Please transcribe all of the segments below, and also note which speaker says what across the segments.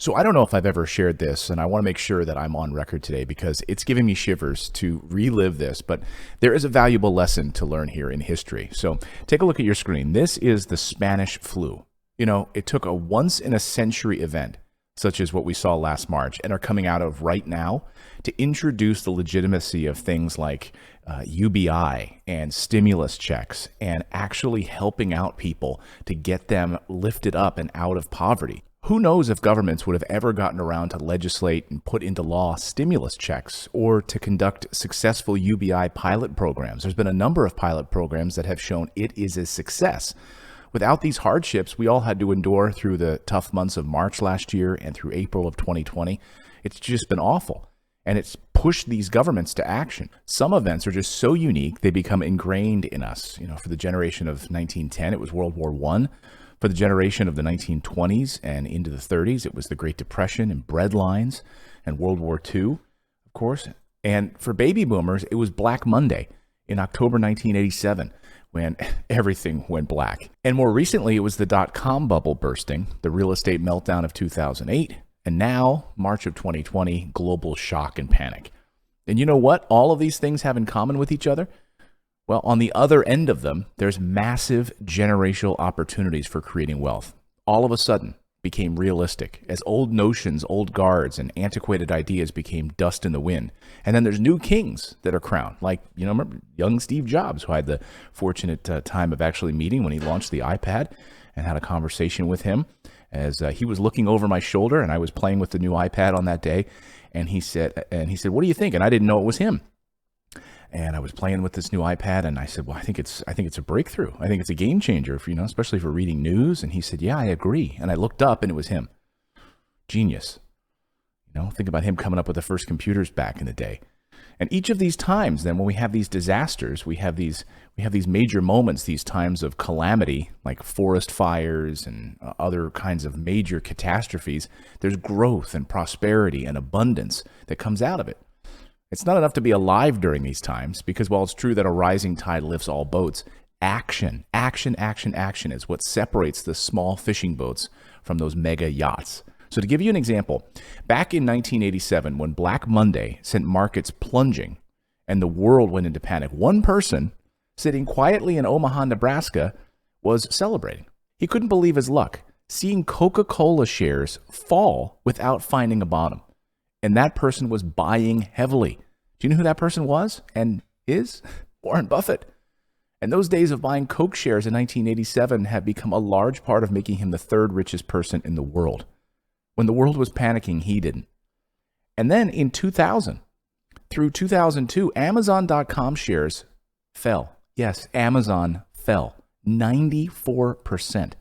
Speaker 1: So I don't know if I've ever shared this, and I want to make sure that I'm on record today because it's giving me shivers to relive this, but there is a valuable lesson to learn here in history. So take a look at your screen. This is the Spanish flu. You know, it took a once-in-a-century event, such as what we saw last March, and are coming out of right now, to introduce the legitimacy of things like UBI and stimulus checks and actually helping out people to get them lifted up and out of poverty. Who knows if governments would have ever gotten around to legislate and put into law stimulus checks or to conduct successful UBI pilot programs. There's been a number of pilot programs that have shown it is a success. Without these hardships we all had to endure through the tough months of March last year and through April of 2020, it's just been awful. And it's pushed these governments to action. Some events are just so unique, they become ingrained in us. You know, for the generation of 1910, it was World War I. For the generation of the 1920s and into the 30s, it was the Great Depression and bread lines and World War II, of course. And for baby boomers, it was Black Monday in October 1987 when everything went black. And more recently, it was the dot-com bubble bursting, the real estate meltdown of 2008, and now, March of 2020, global shock and panic. And you know what all of these things have in common with each other? Well, on the other end of them, there's massive generational opportunities for creating wealth. All of a sudden, became realistic as old notions, old guards, and antiquated ideas became dust in the wind. And then there's new kings that are crowned, like, you know, remember young Steve Jobs, who I had the fortunate time of actually meeting when he launched the iPad and had a conversation with him as he was looking over my shoulder and I was playing with the new iPad on that day. And he said, what do you think? And I didn't know it was him. And I was playing with this new iPad, and I said, well, I think it's a breakthrough. I think it's a game changer, for, you know, especially for reading news. And he said, yeah, I agree. And I looked up, and it was him. Genius. You know, think about him coming up with the first computers back in the day. And each of these times, then, when we have these disasters, we have these major moments, these times of calamity, like forest fires and other kinds of major catastrophes. There's growth and prosperity and abundance that comes out of it. It's not enough to be alive during these times because while it's true that a rising tide lifts all boats, action is what separates the small fishing boats from those mega yachts. So to give you an example, back in 1987, when Black Monday sent markets plunging and the world went into panic, one person sitting quietly in Omaha, Nebraska, was celebrating. He couldn't believe his luck, seeing Coca-Cola shares fall without finding a bottom. And that person was buying heavily. Do you know who that person was and is? Warren Buffett. And those days of buying Coke shares in 1987 have become a large part of making him the third richest person in the world. When the world was panicking, he didn't. And then in 2000, through 2002, Amazon.com shares fell. Yes, Amazon fell 94%.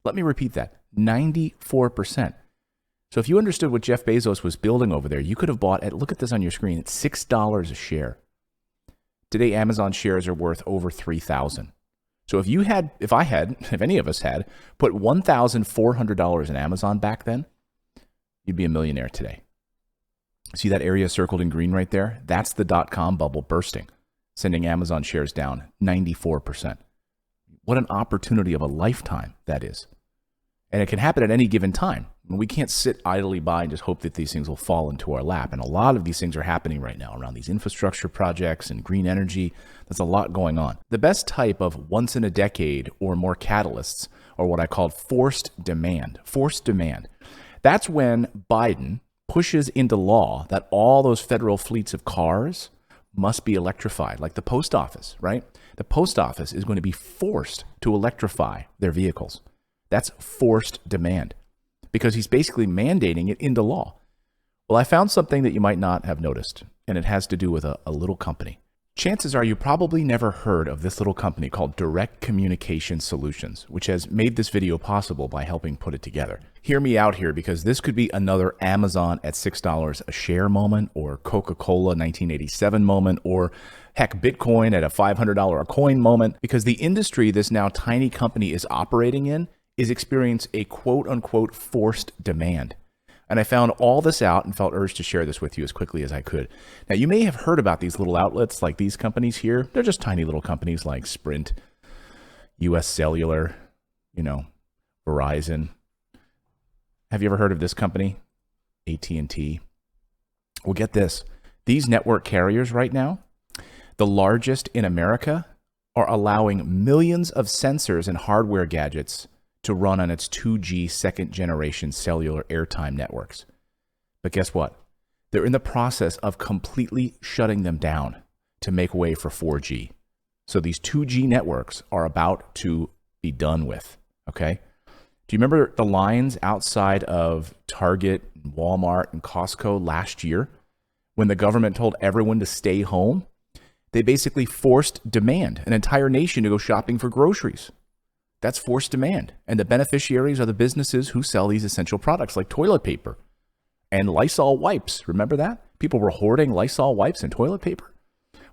Speaker 1: Let me repeat that, 94%. So if you understood what Jeff Bezos was building over there, you could have bought at, look at this on your screen, it's $6 a share. Today, Amazon shares are worth over $3,000. So if any of us had put $1,400 in Amazon back then, you'd be a millionaire today. See that area circled in green right there? That's the dot-com bubble bursting, sending Amazon shares down 94%. What an opportunity of a lifetime that is. And it can happen at any given time. We can't sit idly by and just hope that these things will fall into our lap. And a lot of these things are happening right now around these infrastructure projects and green energy. There's a lot going on. The best type of once in a decade or more catalysts are what I call forced demand. Forced demand. That's when Biden pushes into law that all those federal fleets of cars must be electrified, like the post office, right? The post office is going to be forced to electrify their vehicles. That's forced demand because he's basically mandating it into law. Well, I found something that you might not have noticed, and it has to do with a little company. Chances are you probably never heard of this little company called Direct Communication Solutions, which has made this video possible by helping put it together. Hear me out here because this could be another Amazon at $6 a share moment, or Coca-Cola 1987 moment, or heck, Bitcoin at a $500 a coin moment, because the industry this now tiny company is operating in is experiencing a quote-unquote forced demand. And I found all this out and felt urged to share this with you as quickly as I could. Now, you may have heard about these little outlets like these companies here. They're just tiny little companies like Sprint, US Cellular, Verizon. Have you ever heard of this company? AT&T. Well, get this. These network carriers right now, the largest in America, are allowing millions of sensors and hardware gadgets to run on its 2G second generation cellular airtime networks. But guess what? They're in the process of completely shutting them down to make way for 4G. So these 2G networks are about to be done with, okay? Do you remember the lines outside of Target, Walmart, and Costco last year when the government told everyone to stay home? They basically forced demand, an entire nation to go shopping for groceries. That's forced demand. And the beneficiaries are the businesses who sell these essential products like toilet paper and Lysol wipes. Remember that? People were hoarding Lysol wipes and toilet paper.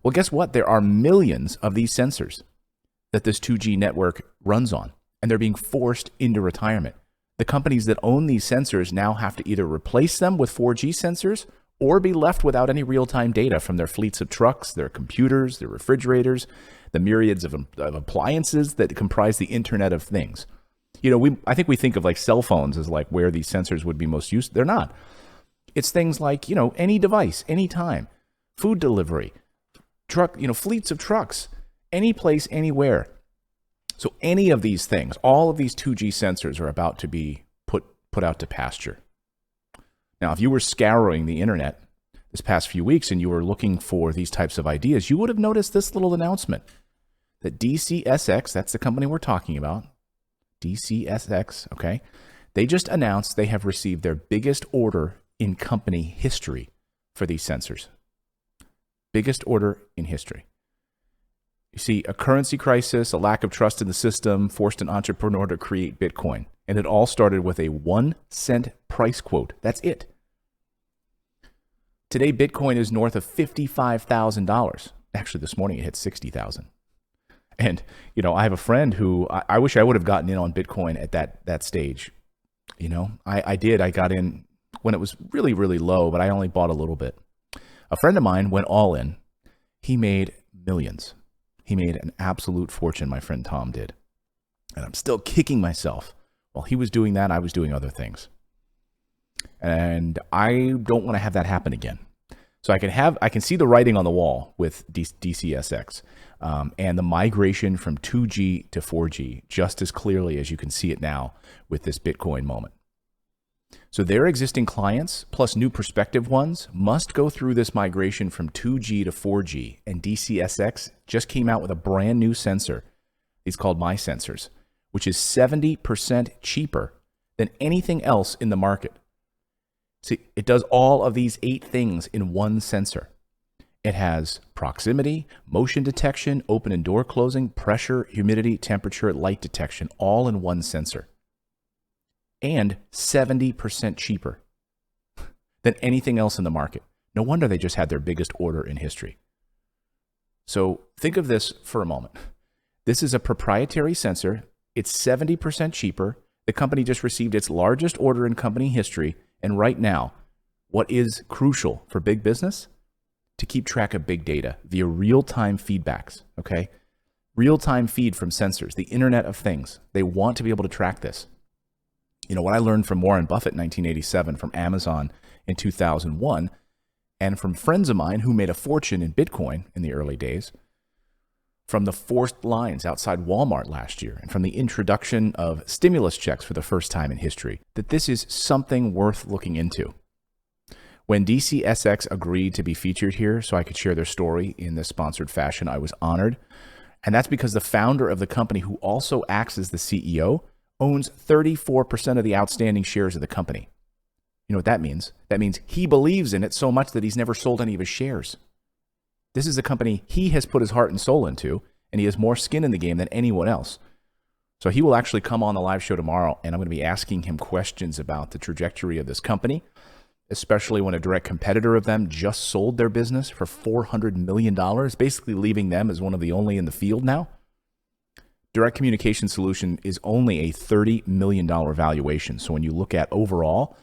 Speaker 1: Well, guess what? There are millions of these sensors that this 2G network runs on, and they're being forced into retirement. The companies that own these sensors now have to either replace them with 4G sensors or be left without any real-time data from their fleets of trucks, their computers, their refrigerators, the myriads of appliances that comprise the Internet of Things. You know, I think we think of like cell phones as like where these sensors would be most used. They're not. It's things like, you know, any device, anytime, food delivery, truck, you know, fleets of trucks, any place, anywhere. So any of these things, all of these 2G sensors are about to be put out to pasture. Now, if you were scouring the internet this past few weeks and you were looking for these types of ideas, you would have noticed this little announcement that DCSX, that's the company we're talking about, DCSX, okay, they just announced they have received their biggest order in company history for these sensors. Biggest order in history. You see, a currency crisis, a lack of trust in the system forced an entrepreneur to create Bitcoin. And it all started with a 1 cent price quote. That's it. Today, Bitcoin is north of $55,000. Actually, this morning it hit 60,000. And, you know, I have a friend who I wish I would have gotten in on Bitcoin at that stage. You know, I did. I got in when it was really, really low, but I only bought a little bit. A friend of mine went all in. He made millions. He made an absolute fortune, my friend Tom did. And I'm still kicking myself. While he was doing that, I was doing other things. And I don't want to have that happen again. So I can see the writing on the wall with DCSX and the migration from 2G to 4G just as clearly as you can see it now with this Bitcoin moment. So their existing clients plus new prospective ones must go through this migration from 2G to 4G, and DCSX just came out with a brand new sensor. It's called My Sensors, which is 70% cheaper than anything else in the market. See, it does all of these 8 things in one sensor. It has proximity, motion detection, open and door closing, pressure, humidity, temperature, light detection, all in one sensor. And 70% cheaper than anything else in the market. No wonder they just had their biggest order in history. So think of this for a moment. This is a proprietary sensor. It's 70% cheaper. The company just received its largest order in company history. And right now, what is crucial for big business? To keep track of big data via real-time feedbacks, okay? Real-time feed from sensors, the Internet of Things. They want to be able to track this. You know, what I learned from Warren Buffett in 1987, from Amazon in 2001, and from friends of mine who made a fortune in Bitcoin in the early days, from the forced lines outside Walmart last year, and from the introduction of stimulus checks for the first time in history, that this is something worth looking into. When DCSX agreed to be featured here so I could share their story in this sponsored fashion, I was honored. And that's because the founder of the company, who also acts as the CEO, owns 34% of the outstanding shares of the company. You know what that means? That means he believes in it so much that he's never sold any of his shares. This is a company he has put his heart and soul into, and he has more skin in the game than anyone else. So he will actually come on the live show tomorrow, and I'm going to be asking him questions about the trajectory of this company, especially when a direct competitor of them just sold their business for $400 million, basically leaving them as one of the only in the field now. Direct Communication Solution is only a $30 million valuation. So when you look at overall,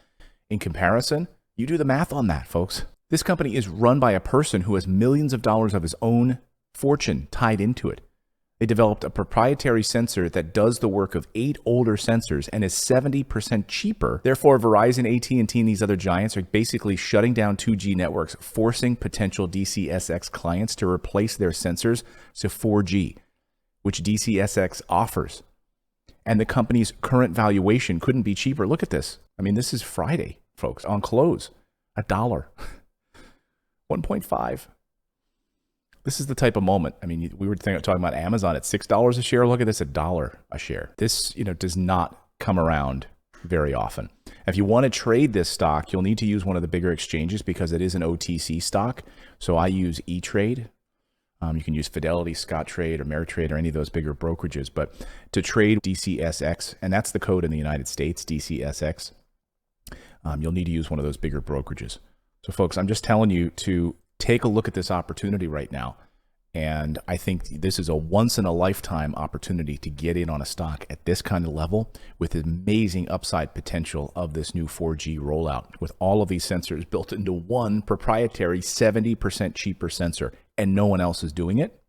Speaker 1: in comparison, you do the math on that, folks. This company is run by a person who has millions of dollars of his own fortune tied into it. They developed a proprietary sensor that does the work of 8 older sensors and is 70% cheaper. Therefore, Verizon, AT&T, and these other giants are basically shutting down 2G networks, forcing potential DCSX clients to replace their sensors to 4G, which DCSX offers. And the company's current valuation couldn't be cheaper. Look at this. I mean, this is Friday, folks, on close. $1. 1.5. This is the type of moment. I mean, we were talking about Amazon at $6 a share. Look at this, $1 a share. This, does not come around very often. If you want to trade this stock, you'll need to use one of the bigger exchanges because it is an OTC stock. So I use E-Trade. You can use Fidelity, Scottrade, or Ameritrade, or any of those bigger brokerages. But to trade DCSX, and that's the code in the United States, DCSX, you'll need to use one of those bigger brokerages. So folks, I'm just telling you to take a look at this opportunity right now. And I think this is a once in a lifetime opportunity to get in on a stock at this kind of level with the amazing upside potential of this new 4G rollout with all of these sensors built into one proprietary 70% cheaper sensor, and no one else is doing it.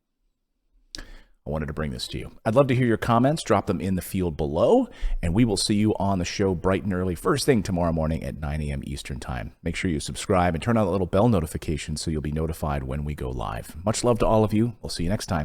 Speaker 1: I wanted to bring this to you. I'd love to hear your comments. Drop them in the field below, and we will see you on the show bright and early first thing tomorrow morning at 9 a.m. Eastern Time. Make sure you subscribe and turn on the little bell notification so you'll be notified when we go live. Much love to all of you. We'll see you next time.